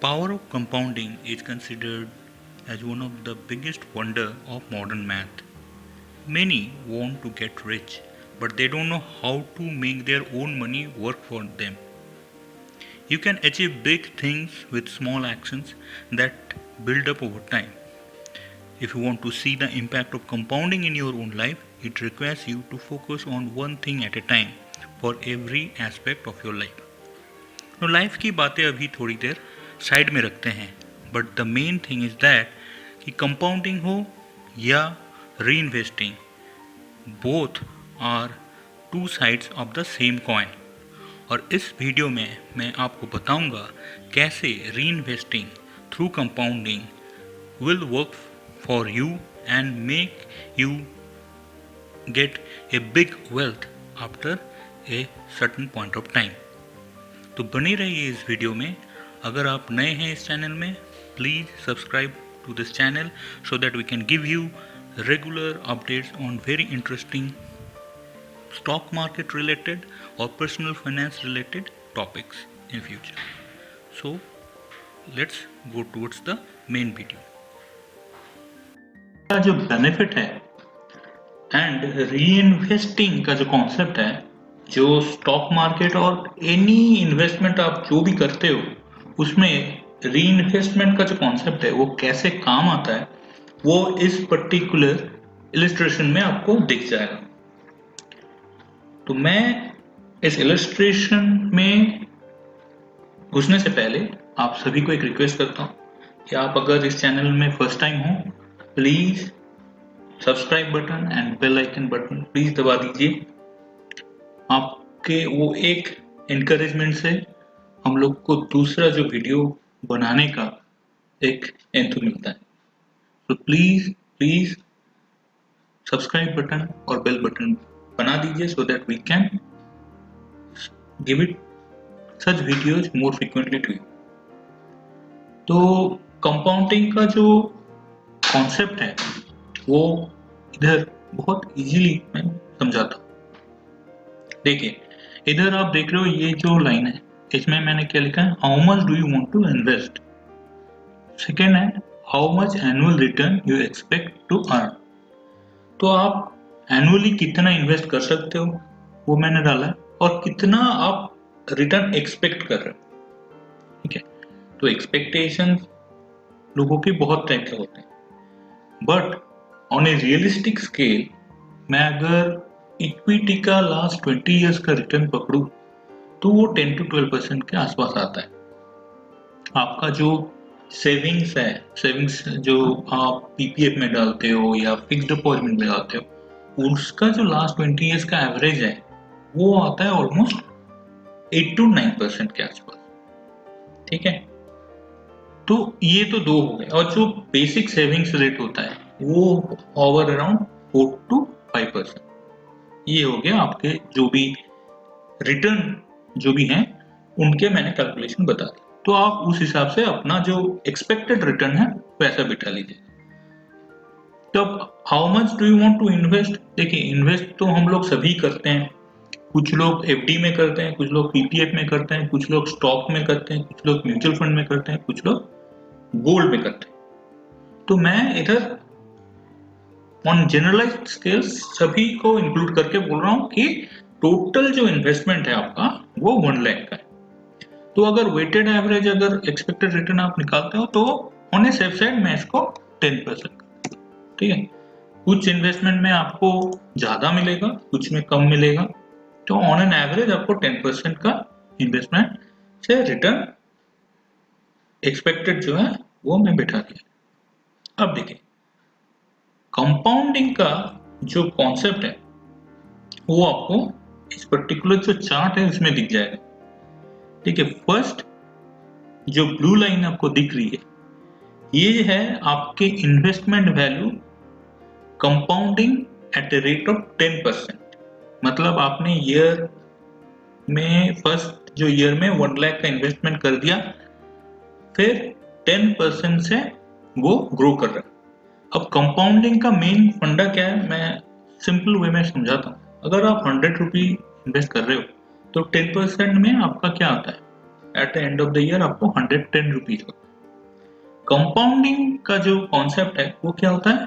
power of compounding is considered as one of the biggest wonder of modern math. Many want to get rich, but they don't know how to make their own money work for them. You can achieve big things with small actions that build up over time. If you want to see the impact of compounding in your own life, it requires you to focus on one thing at a time for every aspect of your life. तो life की बातें अभी थोड़ी देर side में रखते हैं, but the main thing is that कि कंपाउंडिंग हो या reinvesting, both are two sides of the same coin. और इस वीडियो में मैं आपको बताऊंगा कैसे reinvesting through compounding will work for you and make you get a big wealth after a certain point of time. तो बने रहिए इस वीडियो में। अगर आप नए हैं इस चैनल में, please subscribe to this channel so that we can give you regular updates on very interesting stock market related और personal finance related topics in future. So let's go towards the main video. का जो benefit है and re investing का जो concept है, जो stock market और any investment आप जो भी करते हो उसमें री इन्वेस्टमेंट का जो कॉन्सेप्ट है वो कैसे काम आता है, वो इस पर्टिकुलर इलस्ट्रेशन में आपको दिख जाएगा। तो मैं इस इलस्ट्रेशन में घुसने से पहले आप सभी को एक रिक्वेस्ट करता हूँ कि आप अगर इस चैनल में फर्स्ट टाइम हो, please subscribe button and bell icon button please दबा दीजिए। आपके वो एक एनकरेजमेंट से हम लोग को दूसरा जो वीडियो बनाने का एक एंथू मिलता है। तो प्लीज सब्सक्राइब बटन और बेल बटन बना दीजिए so that we can give it such videos more frequently to you. तो कंपाउंडिंग का जो कॉन्सेप्ट है वो इधर बहुत इजीली मैं समझाता हूँ। देखिए, इधर आप देख रहे हो ये जो लाइन है, इसमें मैंने क्या लिखा है, how much do you want to invest. Second है how much annual return you expect to earn. तो आप एनुअली कितना इन्वेस्ट कर सकते हो वो मैंने डाला है, और कितना आप रिटर्न एक्सपेक्ट कर रहे हो। ठीक है, तो एक्सपेक्टेशन लोगों के बहुत टाइप के होते हैं, but on A realistic scale मैं अगर इक्विटी का लास्ट 20 इयर्स का रिटर्न पकड़ू तो वो 10 to 12% के आसपास आता है। आपका जो सेविंग्स है, सेविंग्स जो आप पीपीएफ में डालते हो या फिक्स्ड डिपॉजिट में डालते हो, उसका जो लास्ट 20 इयर्स का एवरेज है वो आता है ऑलमोस्ट 8 to 9% के आसपास। ठीक है, तो ये तो दो हो गए, और जो बेसिक सेविंग्स रेट होता है वो ओवर अराउंड 4 to 5%। ये हो गया आपके जो भी रिटर्न जो भी हैं उनके मैंने कैलकुलेशन बता दी। तो आप उस हिसाब से अपना जो एक्सपेक्टेड रिटर्न है वैसा बिठा लीजिए। तो how much do you want to invest, देखिए इन्वेस्ट तो हम लोग सभी करते हैं। कुछ लोग एफडी में करते हैं, कुछ लोग पीपीएफ में करते हैं, कुछ लोग स्टॉक में करते हैं, कुछ लोग म्यूचुअल फंड में करते हैं, कुछ लोग गोल्ड में करते हैं। तो मैं इधर ऑन जनरलाइज्ड स्केल्स सभी को इंक्लूड करके बोल रहा हूं कि टोटल जो इन्वेस्टमेंट है आपका वो 1 लाख का है। तो अगर वेटेड एवरेज अगर एक्सपेक्टेड रिटर्न आप निकालते हो तो ऑन ए सेफ साइड मैं इसको 10%। ठीक है, कुछ इन्वेस्टमेंट में आपको ज्यादा मिलेगा, कुछ में कम मिलेगा, तो ऑन एन एवरेज आपको 10% का इन्वेस्टमेंट से रिटर्न एक्सपेक्टेड जो है वो मैं बिठा दिया। अब देखिए, कंपाउंडिंग का जो कॉन्सेप्ट है वो आपको इस पर्टिकुलर जो चार्ट है उसमें दिख जाएगा। ठीक है, फर्स्ट जो ब्लू लाइन आपको दिख रही है ये है आपके investment value compounding at a rate of 10%। मतलब आपने ईयर में फर्स्ट जो ईयर में 1 लाख का इन्वेस्टमेंट कर दिया, फिर 10% से वो ग्रो कर रहा है। अब कंपाउंडिंग का मेन फंडा क्या है, मैं सिंपल वे में समझाता हूँ। अगर आप 100 रुपी इन्वेस्ट कर रहे हो तो 10% में आपका क्या आता है, at the end of the year आपको 110 रुपीज होता है। कंपाउंडिंग का जो कॉन्सेप्ट है वो क्या होता है,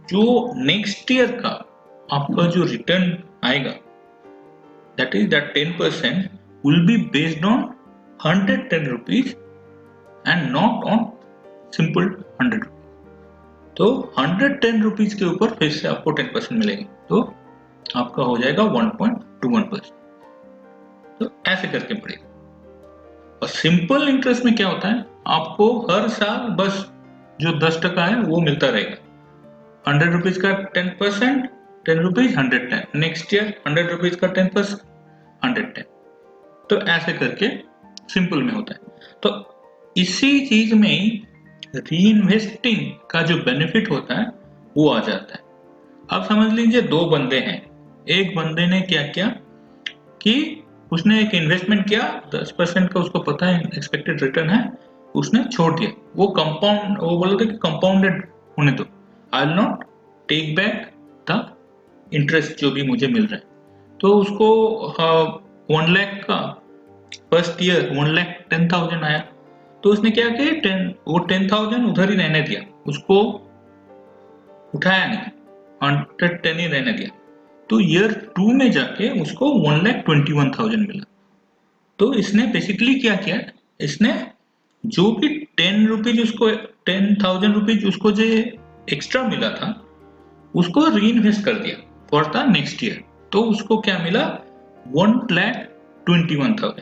जो नेक्स्ट ईयर का आपका जो रिटर्न आएगा that is that 10% will be based on 110 rupees and not on simple 100 rupees. तो 110 रुपीज के ऊपर फिर से आपको 10% मिलेगी, तो आपका हो जाएगा 1.21%। तो ऐसे करके पड़ेगा। और सिंपल इंटरेस्ट में क्या होता है, आपको हर साल बस जो 10% है वो मिलता रहेगा। 100 रुपीज का 10%, 10 रुपीज 110, नेक्स्ट ईयर 100 रुपीज का 10%, 110। तो ऐसे करके सिंपल में होता है। तो इसी चीज में रीइन्वेस्टिंग का जो बेनिफिट होता है वो आ जाता है। अब समझ लीजिए दो बंदे हैं, एक बंदे ने क्या किया कि उसने एक इन्वेस्टमेंट किया, 10% का उसको पता है एक्सपेक्टेड रिटर्न है, उसने छोड़ दिया। वो बोला था कि कंपाउंडेड होने दो, I will not take back the interest जो भी मुझे मिल रहा है। तो उसको 1 लाख का फर्स्ट ईयर 1,10,000 आया। तो उसने क्या किया, वो 10,000 उधर ही रहने दिया, उसको उठाया नहीं, 110 ही रहने दिया। तो ईयर 2 में जाके उसको 1,21,000 मिला। तो इसने बेसिकली क्या किया, इसने जो भी 10 रुपीज उसको 10,000 रुपीज उसको जो एक्स्ट्रा मिला था उसको रीइन्वेस्ट कर दिया फॉर द नेक्स्ट ईयर। तो उसको क्या मिला, 1,21,000।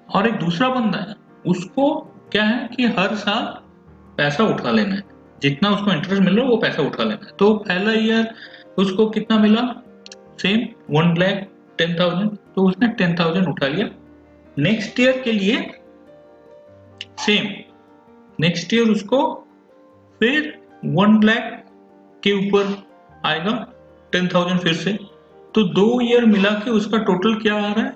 और एक दूसरा बंदा है, उसको क्या है कि हर साल पैसा उठा लेना है, जितना उसको इंटरेस्ट मिल रहा है वो पैसा उठा लेना है। तो पहला ईयर उसको कितना मिला, सेम 1,10,000, तो उसने 10,000 उठा लिया। नेक्स्ट ईयर के लिए सेम, नेक्स्ट ईयर उसको फिर 1 लाख के ऊपर आएगा 10,000 फिर से। तो 2 ईयर मिला के उसका टोटल क्या आ रहा है,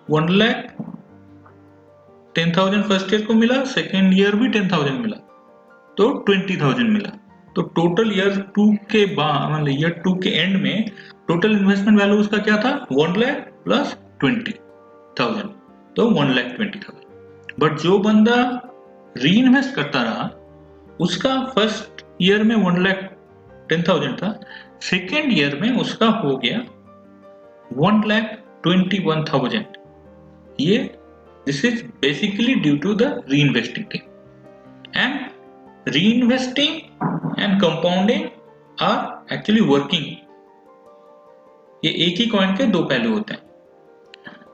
1,10,000 फर्स्ट ईयर को मिला, सेकेंड ईयर भी 10,000 मिला, तो 20,000 मिला। तो टोटल ईयर 2 के बाद, मतलब ईयर 2 के एंड में टोटल इन्वेस्टमेंट वैल्यू उसका क्या था, 1 लाख प्लस 20,000, तो 1,20,000। बट जो बंदा री इन्वेस्ट करता रहा उसका फर्स्ट ईयर में 1,10,000 था, सेकेंड ईयर में उसका हो गया 1,21,000। ये this is basically due to the reinvesting thing. And reinvesting and compounding are actually working. ये एक ही कॉइन के दो पहलू होते हैं।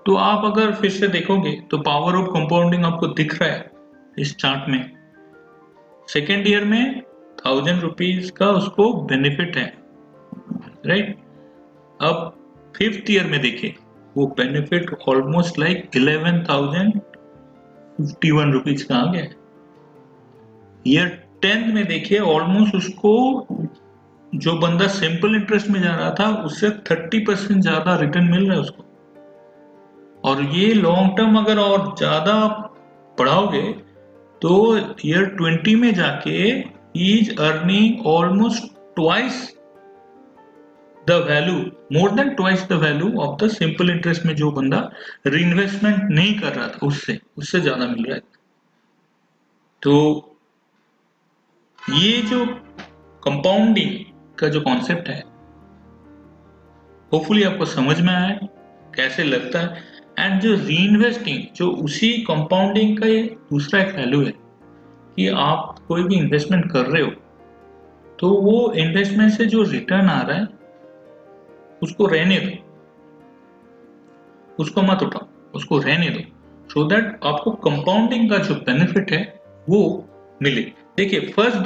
तो आप अगर फिर से देखोगे तो पावर ऑफ कंपाउंडिंग आपको दिख रहा है इस चार्ट में। सेकेंड ईयर में 1,000 रुपीज का उसको बेनिफिट है, राइट। अब फिफ्थ ईयर में देखिए वो बेनिफिट ऑलमोस्ट लाइक 11,051 रुपीज का आ गया। ईयर 10 में देखिए ऑलमोस्ट उसको, जो बंदा सिंपल इंटरेस्ट में जा रहा था उससे 30% ज्यादा रिटर्न मिल रहा है उसको। और ये लॉन्ग टर्म अगर और ज्यादा बढ़ाओगे तो ईयर 20 में जाके is earning almost twice the value, more than twice the value of the simple interest में जो बंदा रीइन्वेस्टमेंट नहीं कर रहा था उससे ज्यादा मिल रहा है। तो ये जो कंपाउंडिंग का जो कॉन्सेप्ट है होपफुली आपको समझ में आया कैसे लगता है। एंड जो रीइन्वेस्टिंग, जो उसी कंपाउंडिंग का ये दूसरा एक वैल्यू है कि आप कोई भी इन्वेस्टमेंट कर रहे हो तो वो इन्वेस्टमेंट से जो रिटर्न आ रहा है उसको रहने दो, उसको मत उठाओ, उसको रहने दो, सो दैट आपको कंपाउंडिंग का जो बेनिफिट है वो मिले। देखिए फर्स्ट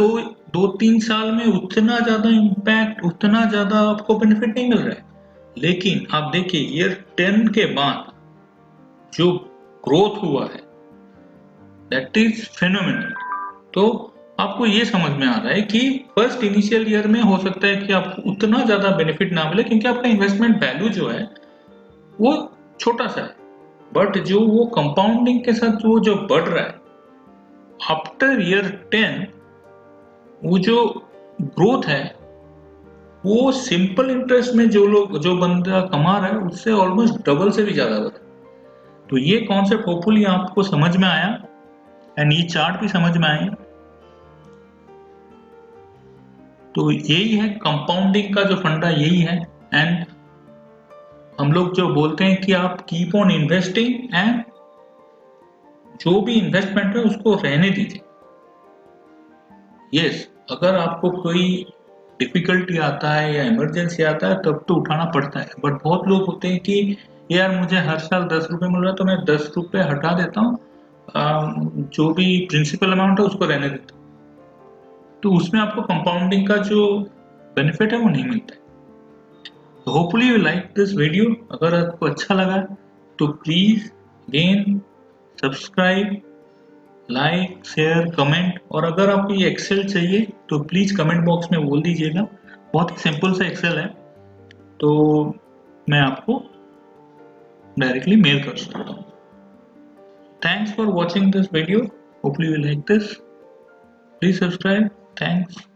2-3 साल में उतना ज्यादा इम्पैक्ट, उतना ज्यादा आपको बेनिफिट नहीं मिल रहा है, लेकिन आप देखिए ईयर 10 के बाद जो ग्रोथ हुआ है दैट इज फेनोमेनल। तो आपको ये समझ में आ रहा है कि फर्स्ट इनिशियल ईयर में हो सकता है कि आपको उतना ज्यादा बेनिफिट ना मिले क्योंकि आपका इन्वेस्टमेंट वैल्यू जो है वो छोटा सा है, बट जो वो कंपाउंडिंग के साथ वो जो बढ़ रहा है आफ्टर ईयर 10, वो जो ग्रोथ है वो सिंपल इंटरेस्ट में जो बंदा कमा रहा है उससे ऑलमोस्ट डबल से भी ज्यादा हो रहा है। तो ये कॉन्सेप्ट होपफुली आपको समझ में आया एंड ये चार्ट भी समझ में आए। तो यही है कंपाउंडिंग का जो फंडा, यही है। एंड हम लोग जो बोलते हैं कि आप कीप ऑन इन्वेस्टिंग एंड जो भी इन्वेस्टमेंट है उसको रहने दीजिए। यस, अगर आपको कोई डिफिकल्टी आता है या इमरजेंसी आता है तब तो उठाना पड़ता है, बट बहुत लोग होते हैं कि यार मुझे हर साल 10 रुपए मिल रहा है तो मैं 10 रुपए हटा देता हूँ, जो भी प्रिंसिपल अमाउंट है उसको रहने देता हूँ, तो उसमें आपको कंपाउंडिंग का जो बेनिफिट है वो नहीं मिलता है। Hopefully you like this video. अगर आपको अच्छा लगा तो please again subscribe, like, share, comment. और अगर आपको ये एक्सेल चाहिए तो प्लीज कमेंट बॉक्स में बोल दीजिएगा। बहुत ही सिंपल सा एक्सेल है, तो मैं आपको डायरेक्टली मेल कर सकता हूँ। Thanks for watching this video, hopefully you like this, please subscribe, thanks.